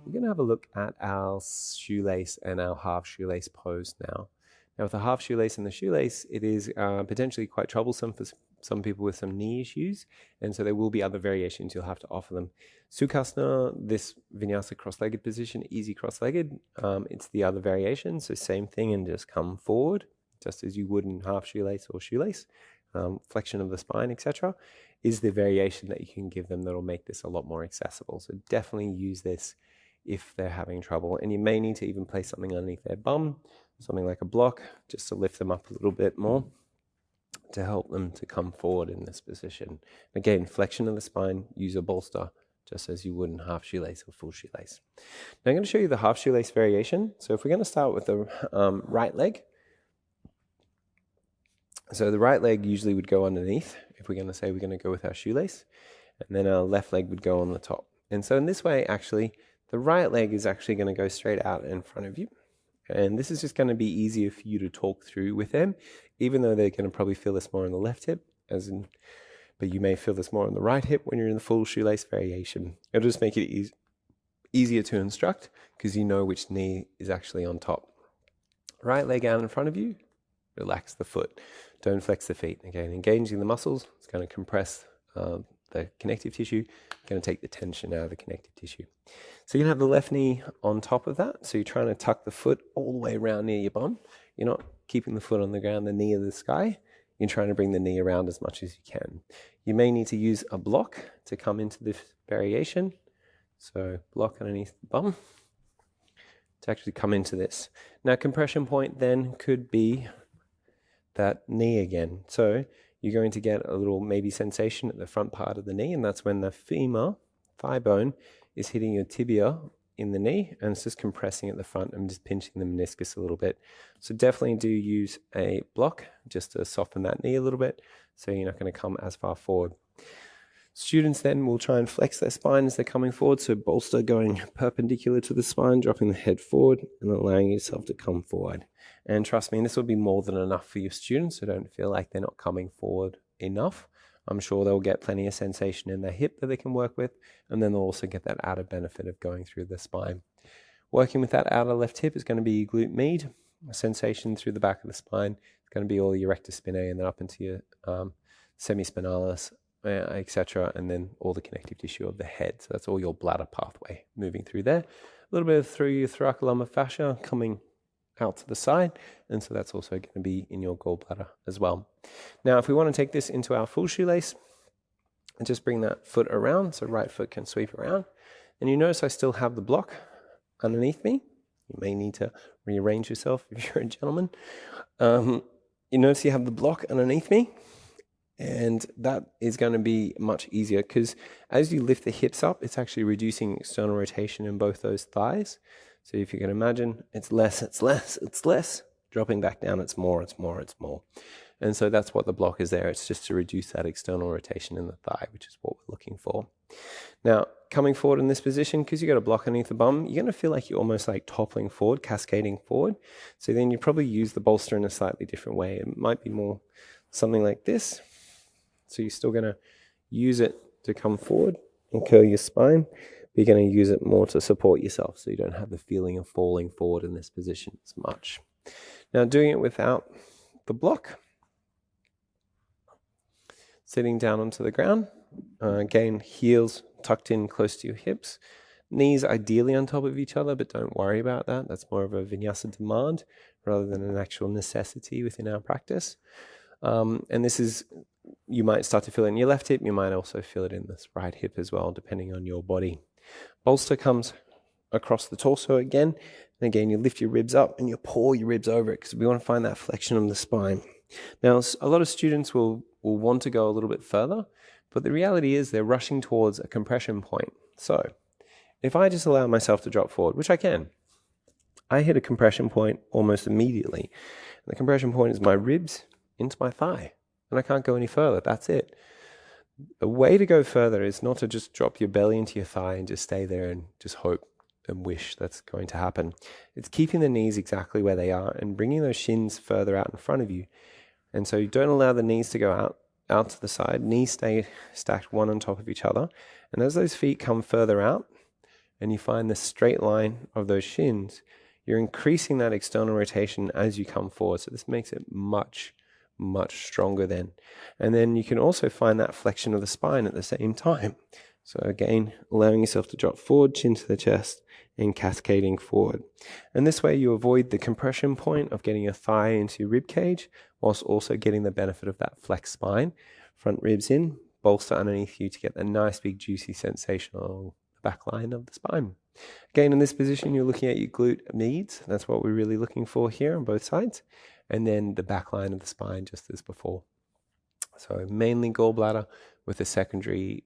We're going to have a look at our shoelace and our half shoelace pose now. Now with the half shoelace and the shoelace, it is potentially quite troublesome for some people with some knee issues, and so there will be other variations you'll have to offer them. Sukhasana, this vinyasa cross-legged position, easy cross-legged, it's the other variation, so same thing and just come forward, just as you would in half shoelace or shoelace. Flexion of the spine, etc., is the variation that you can give them that will make this a lot more accessible. So definitely use this if they're having trouble, and you may need to even place something underneath their bum, something like a block, just to lift them up a little bit more to help them to come forward in this position. Again, flexion of the spine, use a bolster just as you would in half shoelace or full shoelace. Now I'm going to show you the half shoelace variation. So if we're going to start with the right leg, so the right leg usually would go underneath if we're going to say we're going to go with our shoelace, and then our left leg would go on the top. And so in this way, actually, the right leg is actually going to go straight out in front of you. And this is just going to be easier for you to talk through with them, even though they're going to probably feel this more on the left hip, but you may feel this more on the right hip when you're in the full shoelace variation. It'll just make it easier to instruct because you know which knee is actually on top. Right leg out in front of you, relax the foot. Don't flex the feet. Again, engaging the muscles, it's going to compress the connective tissue, going to take the tension out of the connective tissue. So you're going to have the left knee on top of that. So you're trying to tuck the foot all the way around near your bum. You're not keeping the foot on the ground, the knee of the sky. You're trying to bring the knee around as much as you can. You may need to use a block to come into this variation. So block underneath the bum to actually come into this. Now compression point then could be that knee again. So you're going to get a little maybe sensation at the front part of the knee, and that's when the femur, thigh bone, is hitting your tibia in the knee, and it's just compressing at the front and just pinching the meniscus a little bit. So definitely do use a block just to soften that knee a little bit, so you're not going to come as far forward. Students then will try and flex their spine as they're coming forward, so bolster going perpendicular to the spine, dropping the head forward and allowing yourself to come forward. And trust me, this will be more than enough for your students, so don't feel like they're not coming forward enough. I'm sure they'll get plenty of sensation in their hip that they can work with, and then they'll also get that added benefit of going through the spine. Working with that outer left hip is going to be glute med, a sensation through the back of the spine. It's going to be all your rectus spinae and then up into your semispinalis, etc., and then all the connective tissue of the head. So that's all your bladder pathway moving through there. A little bit through your thoracolumbar fascia coming out to the side, and so that's also going to be in your gallbladder as well. Now if we want to take this into our full shoelace and just bring that foot around, so right foot can sweep around, and you notice I still have the block underneath me. You may need to rearrange yourself if you're a gentleman. You notice you have the block underneath me, and that is going to be much easier because as you lift the hips up, it's actually reducing external rotation in both those thighs. So if you can imagine, it's less, it's less, it's less. Dropping back down, it's more, it's more, it's more. And so that's what the block is there. It's just to reduce that external rotation in the thigh, which is what we're looking for. Now, coming forward in this position, because you've got a block underneath the bum, you're going to feel like you're almost like toppling forward, cascading forward. So then you probably use the bolster in a slightly different way. It might be more something like this. So you're still going to use it to come forward and curl your spine. You're going to use it more to support yourself so you don't have the feeling of falling forward in this position as much. Now doing it without the block, sitting down onto the ground, again heels tucked in close to your hips, knees ideally on top of each other, but don't worry about that. That's more of a vinyasa demand rather than an actual necessity within our practice. And this is, you might start to feel it in your left hip, you might also feel it in this right hip as well, depending on your body. Bolster comes across the torso again, and again you lift your ribs up and you pull your ribs over it because we want to find that flexion of the spine. Now a lot of students will want to go a little bit further, but the reality is they're rushing towards a compression point. So if I just allow myself to drop forward, which I can, I hit a compression point almost immediately. And the compression point is my ribs into my thigh, and I can't go any further. That's it. The way to go further is not to just drop your belly into your thigh and just stay there and just hope and wish that's going to happen. It's keeping the knees exactly where they are and bringing those shins further out in front of you. And so you don't allow the knees to go out out to the side, knees stay stacked one on top of each other. And as those feet come further out and you find the straight line of those shins, you're increasing that external rotation as you come forward. So this makes it much, much stronger then. And then you can also find that flexion of the spine at the same time. So again, allowing yourself to drop forward, chin to the chest, and cascading forward. And this way you avoid the compression point of getting your thigh into your rib cage, whilst also getting the benefit of that flexed spine. Front ribs in, bolster underneath you to get the nice big juicy sensation along the back line of the spine. Again, in this position, you're looking at your glute medius. That's what we're really looking for here on both sides. And then the back line of the spine, just as before. So mainly gallbladder with a secondary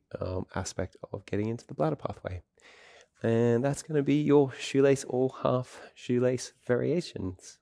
aspect of getting into the bladder pathway. And that's going to be your shoelace or half shoelace variations.